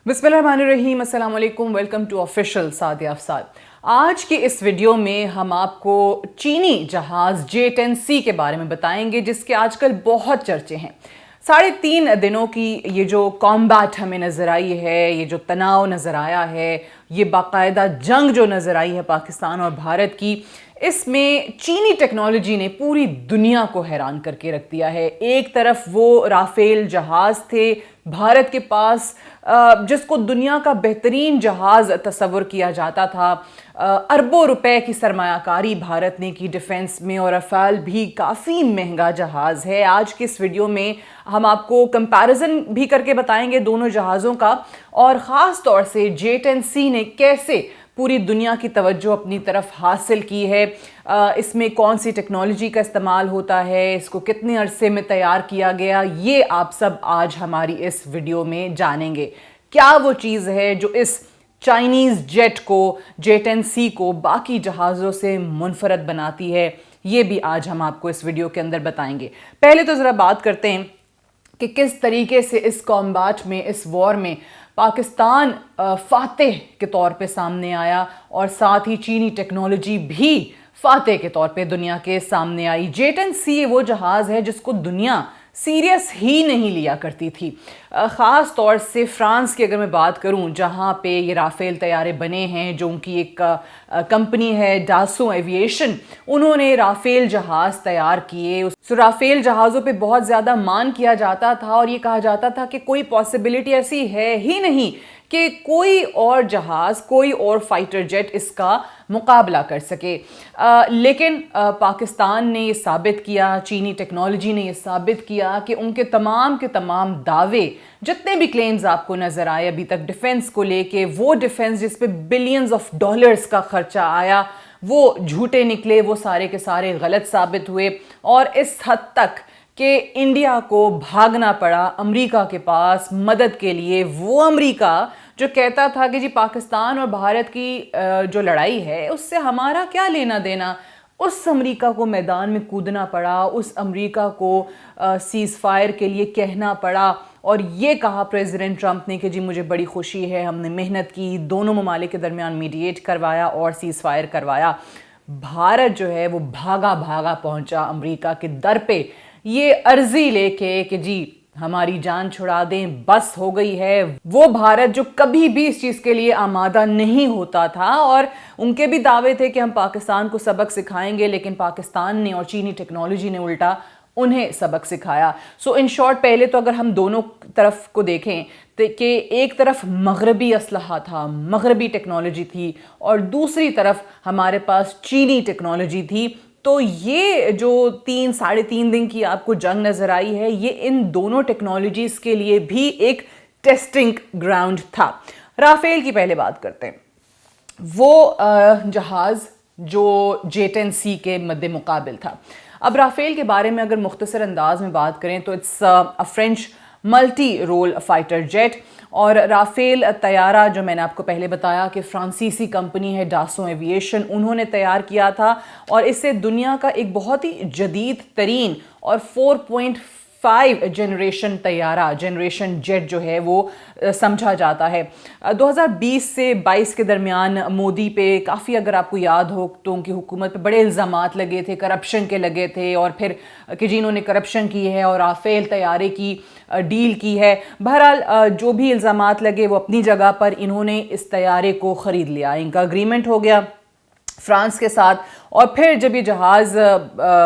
बिस्मिल्लाहिर्रहमानिर्रहीम, अस्सलाम वालेकुम। Welcome to official Sadia Afsad. आज के इस वीडियो में हम आपको चीनी जहाज़ J-10C के बारे में बताएंगे, जिसके आजकल बहुत चर्चे हैं। 3.5 दिनों की ये जो कॉम्बैट हमें नज़र आई है, ये जो तनाव नज़र आया है, ये बाकायदा जंग जो नज़र आई है पाकिस्तान और भारत की, इसमें चीनी टेक्नोलॉजी ने पूरी दुनिया को हैरान करके रख दिया है। एक तरफ वो राफेल जहाज़ थे भारत के पास, जिसको दुनिया का बेहतरीन जहाज़ तस्वुर किया जाता था। अरबों रुपए की सरमायाकारी भारत ने की डिफेंस में, और राफेल भी काफ़ी महंगा जहाज़ है। आज के इस वीडियो में हम आपको कंपैरिजन भी करके बताएंगे दोनों जहाज़ों का, और ख़ास तौर से J-10C ने कैसे पूरी दुनिया की तवज्जो अपनी तरफ हासिल की है, इसमें कौन सी टेक्नोलॉजी का इस्तेमाल होता है, इसको कितने अरसे में तैयार किया गया, ये आप सब आज हमारी इस वीडियो में जानेंगे। क्या वो चीज़ है जो इस चाइनीज़ जेट को, J-10C को बाकी जहाज़ों से मुनफरद बनाती है, ये भी आज हम आपको इस वीडियो के अंदर बताएंगे। पहले तो ज़रा बात करते हैं कि किस तरीके से इस कॉम्बैट में, इस वॉर में पाकिस्तान फातेह के तौर पे सामने आया, और साथ ही चीनी टेक्नोलॉजी भी फातेह के तौर पे दुनिया के सामने आई। J-10C वो जहाज़ है जिसको दुनिया सीरियस ही नहीं लिया करती थी। ख़ास तौर से फ्रांस की अगर मैं बात करूं, जहां पे ये राफेल तैयारे बने हैं, जो उनकी एक कंपनी है डासो एविएशन, उन्होंने राफेल जहाज़ तैयार किए। उस राफेल जहाज़ों पे बहुत ज़्यादा मान किया जाता था, और ये कहा जाता था कि कोई पॉसिबिलिटी ऐसी है ही नहीं कि कोई और जहाज़, कोई और फाइटर जेट इसका मुकाबला कर सके। लेकिन पाकिस्तान ने ये साबित किया, चीनी टेक्नोलॉजी ने ये साबित किया कि उनके तमाम के तमाम दावे, जितने भी क्लेम्स आपको नज़र आए अभी तक डिफेंस को लेके, वो डिफेंस जिस पे बिलियंस ऑफ डॉलर्स का खर्चा आया, वो झूठे निकले, वो सारे के सारे गलत साबित हुए। और इस हद तक कि इंडिया को भागना पड़ा अमेरिका के पास मदद के लिए। वो अमेरिका जो कहता था कि जी पाकिस्तान और भारत की जो लड़ाई है उससे हमारा क्या लेना देना, उस अमेरिका को मैदान में कूदना पड़ा, उस अमेरिका को सीज़ फायर के लिए कहना पड़ा, और ये कहा प्रेसिडेंट ट्रंप ने कि जी मुझे बड़ी खुशी है, हमने मेहनत की, दोनों ममालिक के दरमियान मीडिएट करवाया और सीज़ फायर करवाया। भारत जो है वो भागा भागा पहुंचा अमेरिका के दर पे, ये अर्जी लेके कि जी हमारी जान छुड़ा दें, बस हो गई है। वो भारत जो कभी भी इस चीज़ के लिए आमादा नहीं होता था, और उनके भी दावे थे कि हम पाकिस्तान को सबक सिखाएंगे, लेकिन पाकिस्तान ने और चीनी टेक्नोलॉजी ने उल्टा उन्हें सबक सिखाया। सो इन शॉर्ट, पहले तो अगर हम दोनों तरफ को देखें तो कि एक तरफ मगरबी असलहा था, मगरबी टेक्नोलॉजी थी, और दूसरी तरफ हमारे पास चीनी टेक्नोलॉजी थी। तो ये जो 3-3.5 दिन की आपको जंग नज़र आई है, ये इन दोनों टेक्नोलॉजीज़ के लिए भी एक टेस्टिंग ग्राउंड था। राफेल की पहले बात करते हैं। वो जहाज़ जो J-10C के मद्दे मुकाबिल था। अब राफेल के बारे में अगर मुख्तसर अंदाज में बात करें तो it's a French multi role fighter jet, और राफेल तैयारा जो मैंने आपको पहले बताया कि फ्रांसीसी कंपनी है डासो एविएशन, उन्होंने तैयार किया था, और इससे दुनिया का एक बहुत ही जदीद तरीन और 4.5 जनरेशन तैयारा, जनरेशन जेट जो है वो समझा जाता है। 2020 से 22 के दरमियान मोदी पे काफ़ी, अगर आपको याद हो तो, उनकी हुकूमत पे बड़े इल्ज़ामात लगे थे, करप्शन के लगे थे, और फिर कि जिन्होंने करप्शन की है और राफेल तैयारे की डील की है। बहरहाल जो भी इल्ज़ामात लगे वो अपनी जगह पर, इन्होंने इस तैयारे को ख़रीद लिया, इनका अग्रीमेंट हो गया फ्रांस के साथ। और फिर जब ये जहाज़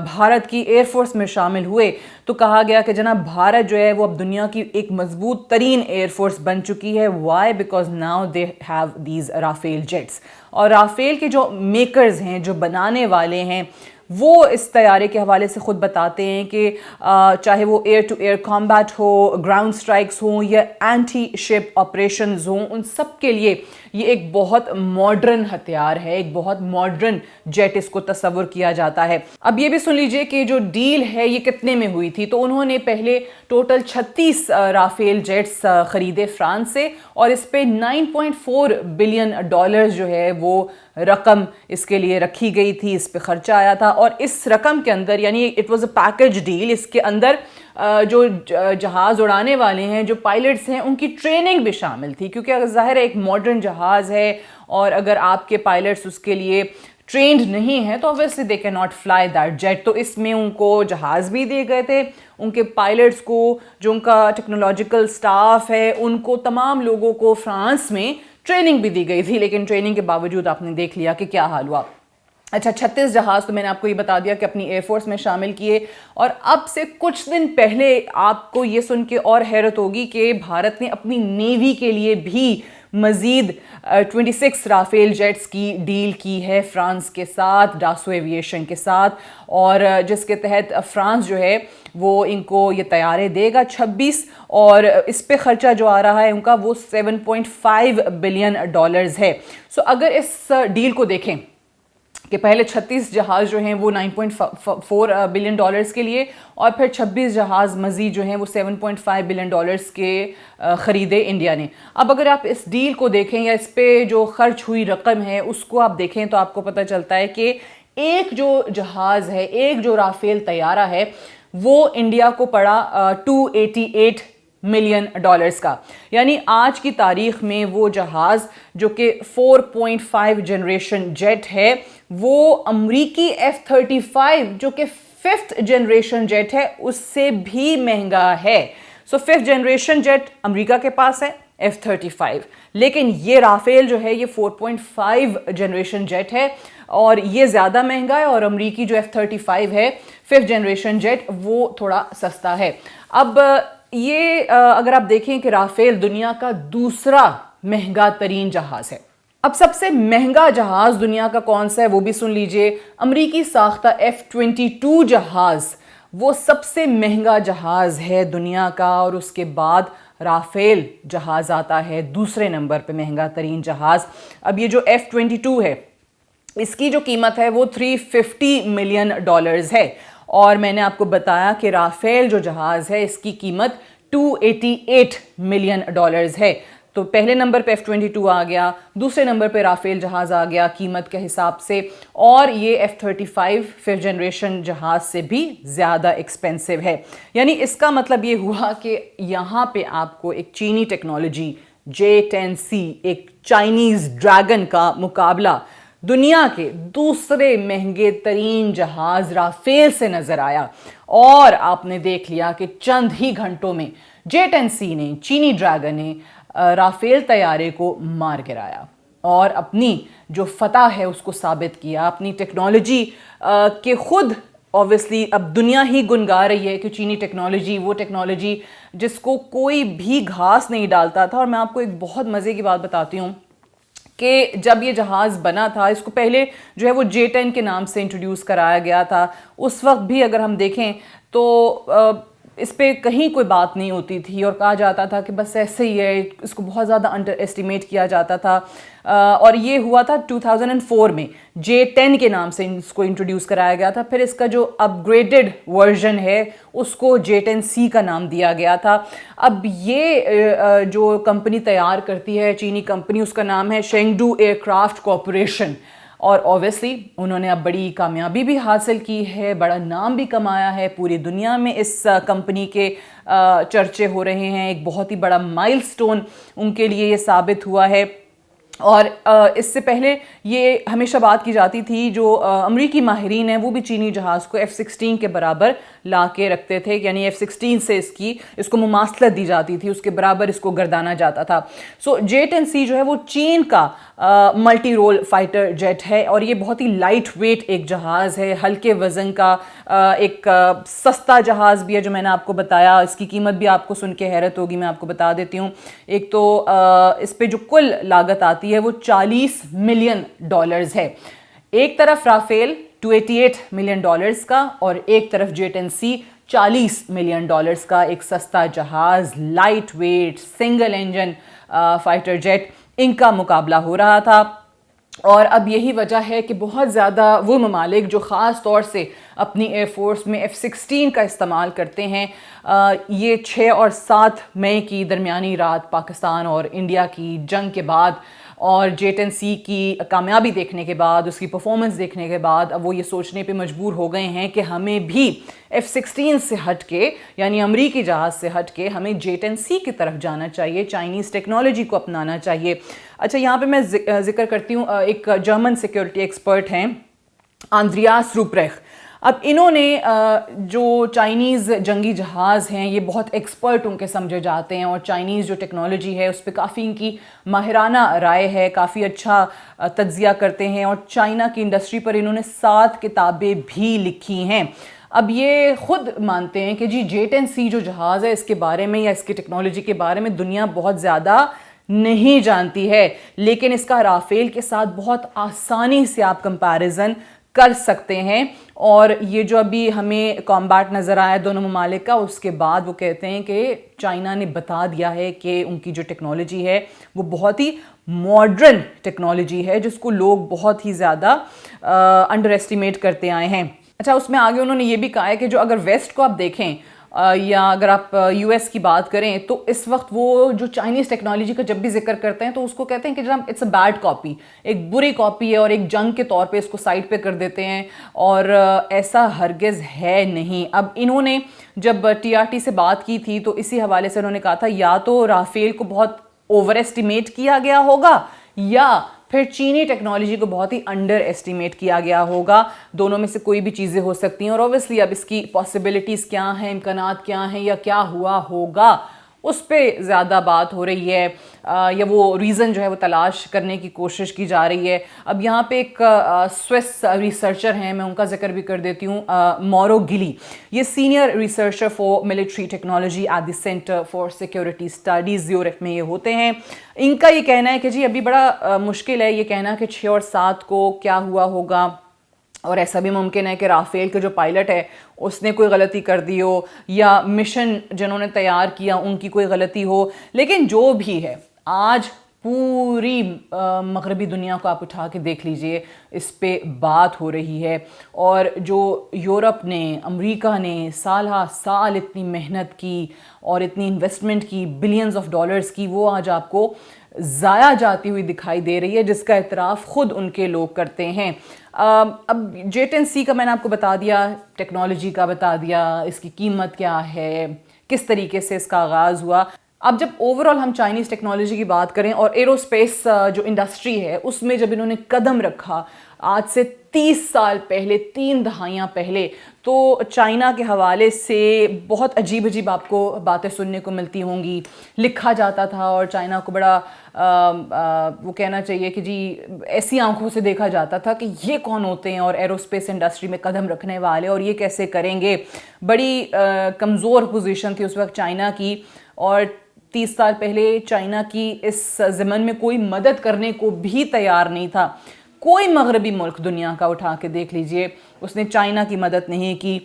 भारत की एयरफोर्स में शामिल हुए तो कहा गया कि जनाब भारत जो है वो अब दुनिया की एक मजबूत तरीन एयरफोर्स बन चुकी है। Why? Because now they have these Rafale jets. और राफेल के जो मेकर्स हैं, जो बनाने वाले हैं, वो इस तैयारे के हवाले से ख़ुद बताते हैं कि चाहे वो एयर टू एयर कॉम्बैट हो, ग्राउंड स्ट्राइक्स हों, या एंटी शिप ऑपरेशंस हों, उन सब के लिए ये एक बहुत मॉडर्न हथियार है, एक बहुत मॉडर्न जेट इसको तस्वुर किया जाता है। अब ये भी सुन लीजिए कि जो डील है ये कितने में हुई थी। तो उन्होंने पहले टोटल 36 राफेल जेट्स ख़रीदे फ्रांस से, और इस पे $9.4 बिलियन जो है वो रकम इसके लिए रखी गई थी, इस पे खर्चा आया था। और इस रकम के अंदर यानी it was a package deal, इसके अंदर जो जहाज़ उड़ाने वाले हैं, जो पायलट्स हैं, उनकी ट्रेनिंग भी शामिल थी, क्योंकि अगर ज़ाहिर है एक मॉडर्न जहाज़ है और अगर आपके पायलट्स उसके लिए ट्रेंड नहीं है तो obviously they can not fly that jet. तो इसमें उनको जहाज़ भी दिए गए थे, उनके पायलट्स को, जो उनका टेक्नोलॉजिकल स्टाफ है, उनको, तमाम लोगों को फ्रांस में ट्रेनिंग भी दी गई थी। लेकिन ट्रेनिंग के बावजूद आपने देख लिया कि क्या हाल हुआ। अच्छा, 36 जहाज़ तो मैंने आपको ये बता दिया कि अपनी एयरफोर्स में शामिल किए। और अब से कुछ दिन पहले आपको ये सुन के और हैरत होगी कि भारत ने अपनी नेवी के लिए भी मज़ीद 26 राफेल जेट्स की डील की है फ्रांस के साथ, डासो एविएशन के साथ, और जिसके तहत फ्रांस जो है वो इनको ये तैयारे देगा 26, और इस पे ख़र्चा जो आ रहा है उनका वो $7.5 बिलियन है। सो अगर इस डील को देखें कि पहले 36 जहाज़ जो हैं वो $9.4 बिलियन के लिए, और फिर 26 जहाज़ मज़ीद जो हैं वो $7.5 बिलियन के ख़रीदे इंडिया ने। अब अगर आप इस डील को देखें या इस पे जो खर्च हुई रकम है उसको आप देखें तो आपको पता चलता है कि एक जो जहाज़ है, एक जो राफेल तैयारा है, वो इंडिया को पड़ा $288 मिलियन का। यानी आज की तारीख में वो जहाज़ जो कि 4.5 जनरेशन जेट है, वो अमरीकी F-35 जो कि 5th जनरेशन जेट है उससे भी महंगा है। सो 5th जनरेशन जेट अमरीका के पास है, F-35, लेकिन ये राफेल जो है ये 4.5 जनरेशन जेट है और ये ज़्यादा महंगा है, और अमरीकी जो F-35 है 5th जनरेशन जेट वो थोड़ा सस्ता है। अब ये अगर आप देखें कि राफेल दुनिया का दूसरा महंगा तरीन जहाज़ है। अब सबसे महंगा जहाज़ दुनिया का कौन सा है वो भी सुन लीजिए। अमरीकी साख्ता F-22 जहाज़ वो सबसे महंगा जहाज़ है दुनिया का, और उसके बाद राफेल जहाज़ आता है दूसरे नंबर पे महंगा तरीन जहाज़। अब ये जो F-22 है इसकी जो कीमत है वो $350 मिलियन है, और मैंने आपको बताया कि राफेल जो जहाज़ है इसकी कीमत $288 मिलियन है। तो पहले नंबर पे F-22 आ गया, दूसरे नंबर पे राफेल जहाज़ आ गया कीमत के हिसाब से, और ये F-35 5th जनरेशन जहाज़ से भी ज़्यादा एक्सपेंसिव है। यानी इसका मतलब ये हुआ कि यहाँ पे आपको एक चीनी टेक्नोलॉजी J-10C, एक चाइनीज़ ड्रैगन का मुकाबला दुनिया के दूसरे महंगे तरीन जहाज़ राफेल से नज़र आया। और आपने देख लिया कि चंद ही घंटों में J-10C ने, चीनी ड्रैगन ने राफेल तैयारे को मार गिराया और अपनी जो फतह है उसको साबित किया। अपनी टेक्नोलॉजी के खुद ऑब्वियसली अब दुनिया ही गुनगा रही है कि चीनी टेक्नोलॉजी, वो टेक्नोलॉजी जिसको कोई भी घास नहीं डालता था। और मैं आपको एक बहुत मज़े की बात बताती हूँ कि जब ये जहाज़ बना था, इसको पहले जो है वो J-10 के नाम से इंट्रोड्यूस कराया गया था। उस वक्त भी अगर हम देखें तो इस पे कहीं कोई बात नहीं होती थी और कहा जाता था कि बस ऐसे ही है, इसको बहुत ज़्यादा अंडर एस्टिमेट किया जाता था। और ये हुआ था 2004 में, J-10 के नाम से इसको इंट्रोड्यूस कराया गया था। फिर इसका जो अपग्रेडेड वर्जन है उसको J-10C का नाम दिया गया था। अब ये जो कंपनी तैयार करती है, चीनी कंपनी, उसका नाम है शेंगडू एयरक्राफ्ट कॉरपोरेशन, और ऑब्वियसली उन्होंने अब बड़ी कामयाबी भी हासिल की है, बड़ा नाम भी कमाया है। पूरी दुनिया में इस कंपनी के चर्चे हो रहे हैं। एक बहुत ही बड़ा माइलस्टोन उनके लिए ये साबित हुआ है। और इससे पहले ये हमेशा बात की जाती थी, जो अमरीकी माहिरीन हैं वो भी चीनी जहाज़ को F-16 के बराबर ला के रखते थे, यानी F-16 से इसको मुमासलत दी जाती थी, उसके बराबर इसको गर्दाना जाता था। सो J-10C जो है वो चीन का मल्टी रोल फाइटर जेट है, और ये बहुत ही लाइट वेट एक जहाज़ है, हल्के वज़न का एक सस्ता जहाज़ भी है जो मैंने आपको बताया। इसकी कीमत भी आपको सुन के हैरत होगी, मैं आपको बता देती हूँ। एक तो इस पे जो कुल लागत आती है वो $40 मिलियन है। एक तरफ राफेल $288 मिलियन का, और एक तरफ J-10C $40 मिलियन का एक सस्ता जहाज़, light weight single engine fighter jet, इनका मुकाबला हो रहा था। और अब यही वजह है कि बहुत ज़्यादा वो ममालिक जो ख़ास तौर से अपनी एयरफोर्स में F-16 का इस्तेमाल करते हैं, ये 6 और 7 मई की दरमियानी रात पाकिस्तान और इंडिया की जंग के बाद और J10C की कामयाबी देखने के बाद, उसकी परफॉर्मेंस देखने के बाद अब वो ये सोचने पे मजबूर हो गए हैं कि हमें भी F-16 से हट के, यानी अमरीकी जहाज़ से हट के, हमें J10C की तरफ जाना चाहिए, चाइनीज़ टेक्नोलॉजी को अपनाना चाहिए। अच्छा, यहाँ पे मैं जिक्र करती हूँ, एक जर्मन सिक्योरिटी एक्सपर्ट हैं आंद्रियास रूप्रेख। अब इन्होंने जो चाइनीज़ जंगी जहाज़ हैं ये बहुत एक्सपर्ट उनके समझे जाते हैं, और चाइनीज़ जो टेक्नोलॉजी है उस पर काफ़ी इनकी माहिराना राय है, काफ़ी अच्छा तज्जिया करते हैं, और चाइना की इंडस्ट्री पर इन्होंने 7 किताबें भी लिखी हैं। अब ये खुद मानते हैं कि जी J10C जो जहाज़ है इसके बारे में या इसकी टेक्नोलॉजी के बारे में दुनिया बहुत ज़्यादा नहीं जानती है, लेकिन इसका राफेल के साथ बहुत आसानी से आप कंपैरिजन कर सकते हैं। और ये जो अभी हमें कॉम्बैट नज़र आया दोनों ममालिक का, उसके बाद वो कहते हैं कि चाइना ने बता दिया है कि उनकी जो टेक्नोलॉजी है वो बहुत ही मॉडर्न टेक्नोलॉजी है, जिसको लोग बहुत ही ज़्यादा अंडर एस्टिमेट करते आए हैं। अच्छा, उसमें आगे उन्होंने ये भी कहा है कि जो अगर वेस्ट को आप देखें या अगर आप यूएस की बात करें, तो इस वक्त वो जो चाइनीज़ टेक्नोलॉजी का जब भी जिक्र करते हैं तो उसको कहते हैं कि जनाब इट्स अ बैड कॉपी, एक बुरी कॉपी है, और एक जंग के तौर पे इसको साइड पे कर देते हैं, और ऐसा हरगिज़ है नहीं। अब इन्होंने जब टीआरटी से बात की थी तो इसी हवाले से उन्होंने कहा था या तो राफेल को बहुत ओवर एस्टिमेट किया गया होगा, या फिर चीनी टेक्नोलॉजी को बहुत ही अंडर एस्टिमेट किया गया होगा। दोनों में से कोई भी चीज़ें हो सकती हैं, और ऑब्वियसली अब इसकी पॉसिबिलिटीज़ क्या हैं, इम्कानात क्या हैं, या क्या हुआ होगा उस पर ज़्यादा बात हो रही है, या वो रीज़न जो है वो तलाश करने की कोशिश की जा रही है। अब यहाँ पे एक स्विस रिसर्चर हैं, मैं उनका जिक्र भी कर देती हूँ, मौरो गिली। ये senior researcher for military technology at the centre for security studies Europe में ये होते हैं। इनका ये कहना है कि जी अभी बड़ा मुश्किल है ये कहना कि 6 और 7 को क्या हुआ होगा, और ऐसा भी मुमकिन है कि राफेल के जो पायलट है उसने कोई गलती कर दी हो, या मिशन जिन्होंने तैयार किया उनकी कोई गलती हो। लेकिन जो भी है, आज पूरी मगरबी दुनिया को आप उठा के देख लीजिए, इस पे बात हो रही है। और जो यूरोप ने, अमेरिका ने साल हा साल इतनी मेहनत की और इतनी इन्वेस्टमेंट की, बिलियंस ऑफ डॉलर्स की, वो आज आपको ज़ाया जाती हुई दिखाई दे रही है, जिसका इतराफ़ खुद उनके लोग करते हैं। अब J10C का मैंने आपको बता दिया, टेक्नोलॉजी का बता दिया, इसकी कीमत क्या है, किस तरीके से इसका आगाज़ हुआ। अब जब ओवरऑल हम चाइनीज़ टेक्नोलॉजी की बात करें और एरोस्पेस जो इंडस्ट्री है उसमें जब इन्होंने कदम रखा आज से 30 साल पहले, 3 दहाइयाँ पहले, तो चाइना के हवाले से बहुत अजीब अजीब आपको बातें सुनने को मिलती होंगी। लिखा जाता था और चाइना को बड़ा वो कहना चाहिए कि जी ऐसी आंखों से देखा जाता था कि ये कौन होते हैं और एरोस्पेस इंडस्ट्री में कदम रखने वाले, और ये कैसे करेंगे। बड़ी कमज़ोर पोजीशन थी उस वक्त चाइना की, और 30 साल पहले चाइना की इस ज़मन में कोई मदद करने को भी तैयार नहीं था। कोई मगरबी मुल्क दुनिया का उठा के देख लीजिए, उसने चाइना की मदद नहीं की।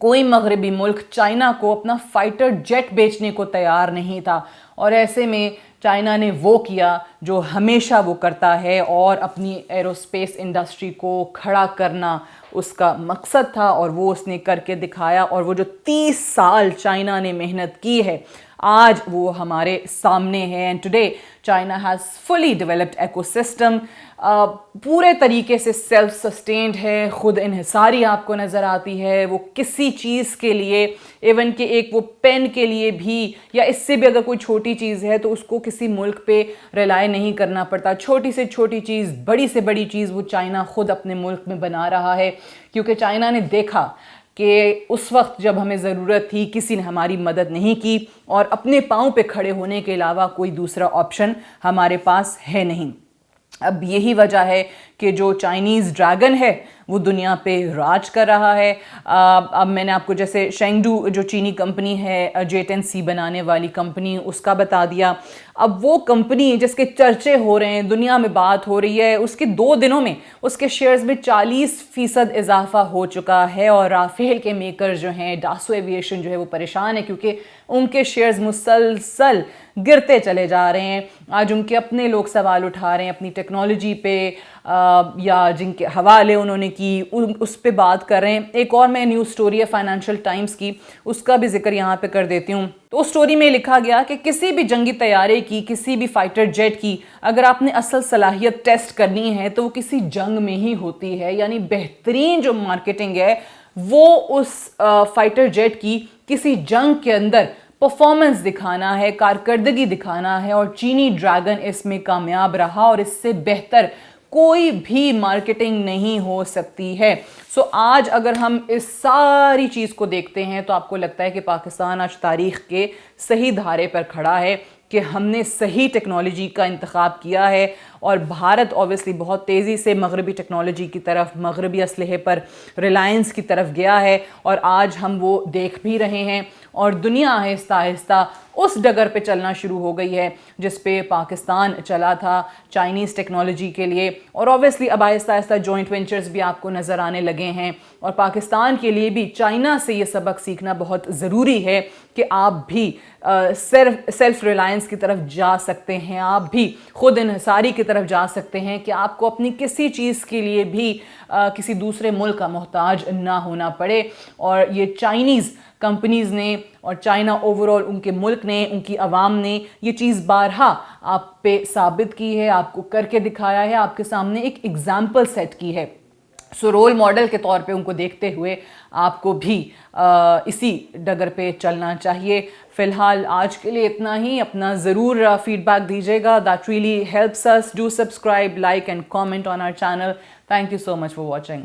कोई मगरबी मुल्क चाइना को अपना फाइटर जेट बेचने को तैयार नहीं था, और ऐसे में चाइना ने वो किया जो हमेशा वो करता है, और अपनी एरोस्पेस इंडस्ट्री को खड़ा करना उसका मकसद था, और वो उसने करके दिखाया। और वो जो 30 साल चाइना ने मेहनत की है आज वो हमारे सामने है। And today China has fully developed ecosystem, पूरे तरीके से सेल्फ सस्टेन्ड है, खुद इन्हिसारी आपको नज़र आती है। वो किसी चीज़ के लिए, इवन कि एक वो पेन के लिए भी, या इससे भी अगर कोई छोटी चीज़ है तो उसको किसी मुल्क पे रिलाय नहीं करना पड़ता। छोटी से छोटी चीज़, बड़ी से बड़ी चीज़ वो चाइना खुद अपने मुल्क में बना रहा है, क्योंकि चाइना ने देखा कि उस वक्त जब हमें ज़रूरत थी किसी ने हमारी मदद नहीं की, और अपने पाँव पे खड़े होने के अलावा कोई दूसरा ऑप्शन हमारे पास है नहीं। अब यही वजह है कि जो चाइनीज़ ड्रैगन है वो दुनिया पे राज कर रहा है। अब मैंने आपको जैसे शेंगडू जो चीनी कंपनी है, J10C बनाने वाली कंपनी, उसका बता दिया। अब वो कंपनी जिसके चर्चे हो रहे हैं, दुनिया में बात हो रही है, उसके 2 दिनों में उसके शेयर्स में 40% इजाफा हो चुका है। और राफेल के मेकर जो हैं, डासो एविएशन जो है, वो परेशान है क्योंकि उनके शेयर्स मुसलसल गिरते चले जा रहे हैं। आज उनके अपने लोग सवाल उठा रहे हैं अपनी टेक्नोलॉजी पे, या जिनके हवाले उन्होंने की उस पर बात कर रहे हैं। एक और मैं न्यूज़ स्टोरी है फाइनेंशियल टाइम्स की, उसका भी जिक्र यहाँ पे कर देती हूँ। तो उस स्टोरी में लिखा गया कि किसी भी जंगी तैयारे की, किसी भी फाइटर जेट की अगर आपने असल सलाहियत टेस्ट करनी है तो वो किसी जंग में ही होती है। यानी बेहतरीन जो मार्केटिंग है वो उस फाइटर जेट की किसी जंग के अंदर परफॉर्मेंस दिखाना है, कारकर्दगी दिखाना है, और चीनी ड्रैगन इसमें कामयाब रहा और इससे बेहतर कोई भी मार्केटिंग नहीं हो सकती है। सो आज अगर हम इस सारी चीज़ को देखते हैं तो आपको लगता है कि पाकिस्तान आज तारीख के सही धारे पर खड़ा है कि हमने सही टेक्नोलॉजी का इंतखाब किया है, और भारत ऑब्वियसली बहुत तेज़ी से मगरबी टेक्नोलॉजी की तरफ, मगरबी असलहे पर रिलायंस की तरफ गया है, और आज हम वो देख भी रहे हैं। और दुनिया आहिस्ता आहिस्ता उस डगर पे चलना शुरू हो गई है जिस पे पाकिस्तान चला था चाइनीज़ टेक्नोलॉजी के लिए, और ऑब्वियसली अब आहिस्ता आहिस्ता जॉइंट वेंचर्स भी आपको नज़र आने लगे हैं। और पाकिस्तान के लिए भी चाइना से ये सबक सीखना बहुत ज़रूरी है कि आप भी सेल्फ रिलायंस की तरफ जा सकते हैं, आप भी खुद इन्हिसारी की तरफ जा सकते हैं, कि आपको अपनी किसी चीज़ के लिए भी किसी दूसरे मुल्क का मोहताज ना होना पड़े। और ये चाइनीज़ कंपनीज़ ने और चाइना ओवरऑल, उनके मुल्क ने, उनकी आवाम ने ये चीज़ बारहा आप पे साबित की है, आपको करके दिखाया है, आपके सामने एक एग्जाम्पल सेट की है। सो रोल मॉडल के तौर पे उनको देखते हुए आपको भी इसी डगर पे चलना चाहिए। फ़िलहाल आज के लिए इतना ही। अपना ज़रूर फीडबैक दीजिएगा, that really helps us. Do subscribe, like and comment on our channel. Thank you so much for watching.